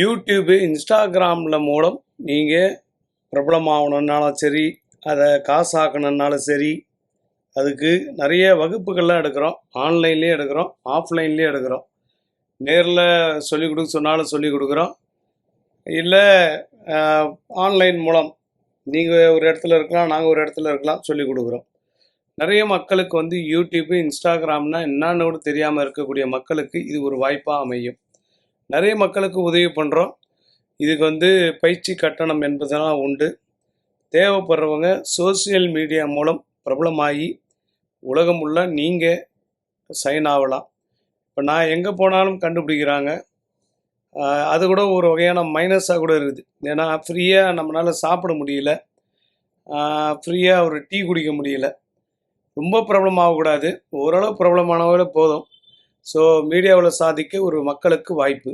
YouTube, இன்ஸ்டாகிராமில் மூலம் நீங்கள் பிரபலமாகணுன்னாலும் சரி, அதை காசாக்கணுன்னாலும் சரி, அதுக்கு நிறைய வகுப்புகள்லாம் எடுக்கிறோம். ஆன்லைன்லேயும் எடுக்கிறோம், ஆஃப்லைன்லேயும் எடுக்கிறோம். நேரில் சொல்லிக் கொடுக்க சொன்னாலும் சொல்லிக் கொடுக்குறோம். இல்லை ஆன்லைன் மூலம் நீங்கள் ஒரு இடத்துல இருக்கலாம், நாங்கள் ஒரு இடத்துல இருக்கலாம், சொல்லிக் கொடுக்குறோம். நிறைய மக்களுக்கு வந்து யூடியூப்பு, இன்ஸ்டாகிராம்னா என்னன்னு கூட தெரியாமல் இருக்கக்கூடிய மக்களுக்கு இது ஒரு வாய்ப்பாக அமையும். நிறைய மக்களுக்கு உதவி பண்ணுறோம். இதுக்கு வந்து பயிற்சி கட்டணம் என்பதெல்லாம் உண்டு. தேவைப்படுறவங்க சோசியல் மீடியா மூலம் பிரபலமாகி உலகம் உள்ள நீங்கள் சைன் ஆகலாம். இப்போ நான் எங்கே போனாலும் கண்டுபிடிக்கிறாங்க. அது கூட ஒரு வகையான மைனஸாக கூட இருக்குது. ஏன்னா ஃப்ரீயாக நம்மளால் சாப்பிட முடியல, ஃப்ரீயாக ஒரு டீ குடிக்க முடியல. ரொம்ப பிரபலமாகக்கூடாது, ஓரளவு பிரபலமானவங்களே போதும். ஸோ மீடியாவில் சாதிக்க ஒரு மக்களுக்கு வாய்ப்பு.